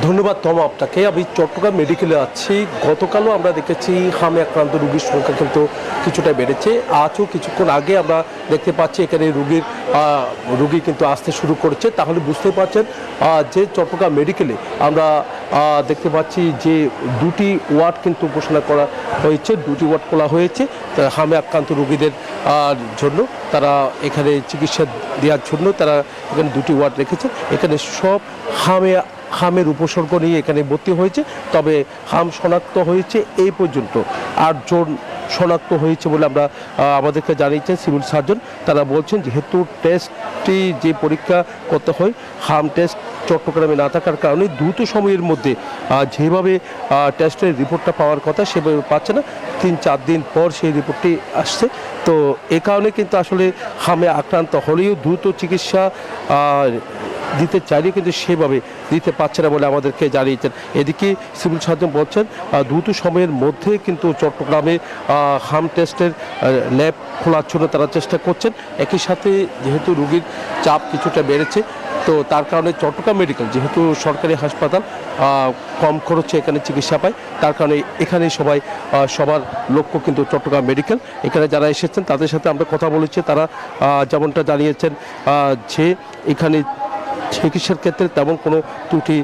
ধন্যবাদ তমা আপনাকে। আমি চট্টগ্রাম মেডিকেলে আছি। গতকালও আমরা দেখেছি হামে আক্রান্ত রোগীর সংখ্যা কিন্তু কিছুটা বেড়েছে। আজও কিছুক্ষণ আগে আমরা দেখতে পাচ্ছি এখানে রোগী কিন্তু আসতে শুরু করেছে। তাহলে বুঝতে পারছেন যে চট্টগ্রাম মেডিকেলে আমরা দেখতে পাচ্ছি যে দুটি ওয়ার্ড কিন্তু ঘোষণা করা হয়েছে, দুটি ওয়ার্ড খোলা হয়েছে হামে আক্রান্ত রোগীদের জন্য। তারা এখানে চিকিৎসা দেওয়ার জন্য তারা এখানে দুটি ওয়ার্ড রেখেছে। এখানে সব হামের উপসর্গ নিয়ে এখানে ভর্তি হয়েছে। তবে হাম শনাক্ত হয়েছে এই পর্যন্ত 8 জন শনাক্ত হয়েছে বলে আমরা আমাদেরকে জানিয়েছেন সিভিল সার্জন। তারা বলছেন যেহেতু টেস্টটি যে পরীক্ষা করতে হয় হাম টেস্ট চট্টগ্রামে না থাকার কারণে দ্রুত সময়ের মধ্যে যেভাবে টেস্টের রিপোর্টটা পাওয়ার কথা সেভাবে পাচ্ছে না। 3-4 দিন পর সেই রিপোর্টটি আসছে। তো এ কারণে কিন্তু আসলে হামে আক্রান্ত হলেও দ্রুত চিকিৎসা দিতে চাইলে কিন্তু সেভাবে দিতে পারছে না বলে আমাদেরকে জানিয়েছেন। এদিকে সিভিল সার্জন বলছেন দ্রুত সময়ের মধ্যে কিন্তু চট্টগ্রামে হাম টেস্টের ল্যাব খোলার জন্য তারা চেষ্টা করছেন। একই সাথে যেহেতু রোগীর চাপ কিছুটা বেড়েছে, তো তার কারণে চট্টগ্রাম মেডিকেল যেহেতু সরকারি হাসপাতাল কম খরচে এখানে চিকিৎসা পায়, তার কারণে এখানে সবার লক্ষ্য কিন্তু চট্টগ্রাম মেডিকেল। এখানে যারা এসেছেন তাদের সাথে আমরা কথা বলেছি। তারা যেমনটা জানিয়েছেন যে এখানে চিকিৎসার ক্ষেত্রে তেমন কোনো ত্রুটি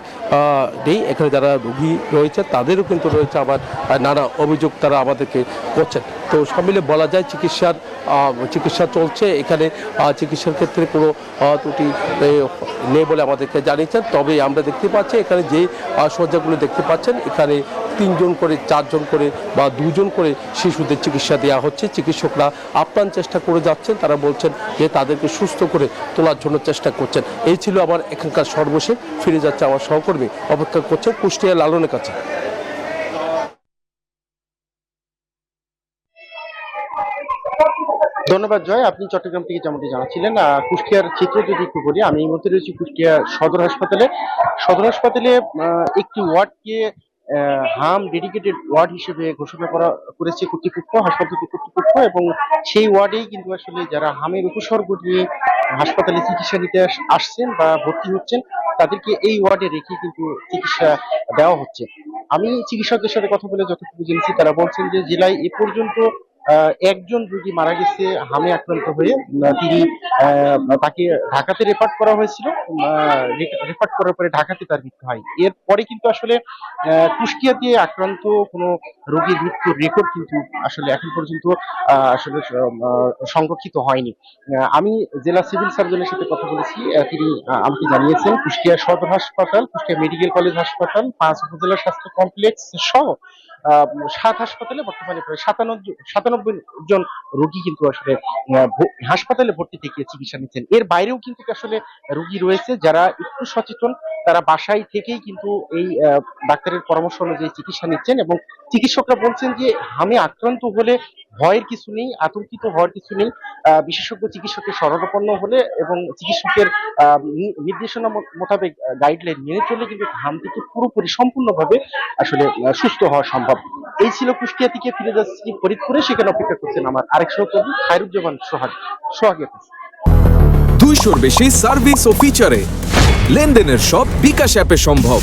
নেই। এখানে যারা রোগী রয়েছে তাদেরও কিন্তু রয়েছে আবার নানা অভিযোগ তারা আমাদেরকে করছেন। তো সব মিলে বলা যায় চিকিৎসা চলছে এখানে। চিকিৎসার ক্ষেত্রে কোনো ত্রুটি নেই বলে আমাদেরকে জানিয়েছেন। তবে আমরা দেখতে পাচ্ছি এখানে যে শয্যাগুলো দেখতে পাচ্ছেন এখানে 3 জন করে 4 জন করে বা 2 জন করে শিশুদের চিকিৎসা দেওয়া হচ্ছে। চিকিৎসকরা আপ্রাণ চেষ্টা করে যাচ্ছেন। তারা বলছেন যে তাদেরকে সুস্থ করে তোলার জন্য চেষ্টা করছেন। এই ছিল আমার এখানকার সর্বশেষ। ফিরে যাচ্ছে আমার সহকর্মী, অপেক্ষা করছে কুষ্টিয়া লালনের কাছে। ধন্যবাদ জয়। আপনি চট্টগ্রাম থেকে যেমনটি জানাচ্ছিলেন, কুষ্টিয়ার চিত্র যদি একটু বলি, আমি এই মুহূর্তে রয়েছি কুষ্টিয়া সদর হাসপাতালে। সদর হাসপাতালে একটি ওয়ার্ডকে হাম ডেডিকেটেড ওয়ার্ড হিসেবে ঘোষণা করেছে কর্তৃপক্ষ, হাসপাতাল কর্তৃপক্ষ। এবং সেই ওয়ার্ডেই কিন্তু আসলে যারা হামের উপসর্গ নিয়ে হাসপাতালে চিকিৎসা নিতে আসছেন বা ভর্তি হচ্ছেন তাদেরকে এই ওয়ার্ডে রেখে কিন্তু চিকিৎসা দেওয়া হচ্ছে। আমি চিকিৎসকদের সাথে কথা বলে যতটুকু জেনেছি তারা বলছেন যে জেলায় এ পর্যন্ত একজন রোগী মারা গেছে হামে আক্রান্ত হয়ে। তাকে ঢাকাতে রেফার করা হয়েছিল। রেফার করার পরে ঢাকাতে তার মৃত্যু হয়। এরপরে কিন্তু আসলে কুষ্টিয়াতে আক্রান্ত কোনো রোগীর মৃত্যুর রেকর্ড কিন্তু আসলে এখন পর্যন্ত আসলে সংরক্ষিত হয়নি। আমি জেলা সিভিল সার্জনের সাথে কথা বলেছি। তিনি আমাকে জানিয়েছেন কুষ্টিয়া সদর হাসপাতাল, কুষ্টিয়া মেডিকেল কলেজ হাসপাতাল, 5 উপজেলা স্বাস্থ্য কমপ্লেক্স সহ 7 হাসপাতালে বর্তমানে প্রায় 97 জন রোগী কিন্তু আসলে হাসপাতালে ভর্তি থেকে চিকিৎসা নিচ্ছেন। এর বাইরেও কিন্তু আসলে রোগী রয়েছে যারা একটু সচেতন, তারা বাসায় থেকেই কিন্তু এই ডাক্তারের পরামর্শ অনুযায়ী চিকিৎসা নিচ্ছেন। এবং চিকিৎসকরা বলছেন যে হামে আক্রান্ত হলে ভয়ের কিছু নেই, আতঙ্কিত হওয়ার কিছু নেই। বিশেষজ্ঞ চিকিৎসকের শরণাপন্ন হলে এবং চিকিৎসকের নির্দেশনা মোতাবেক গাইডলাইন মেনে চললে কিন্তু হাম থেকে পুরোপুরি সম্পূর্ণভাবে আসলে সুস্থ হওয়া সম্ভব। এই ছিল কুষ্টিয়া থেকে। ফিরে যাচ্ছি ফরিদপুরে, সেখানে অপেক্ষা করছেন আমার আরেক সহকর্মী খায়রুজ্জামান সোহাগ। 200-র বেশি সার্ভিস ও ফিচারে লেনদেনের সব বিকাশ অ্যাপে সম্ভব।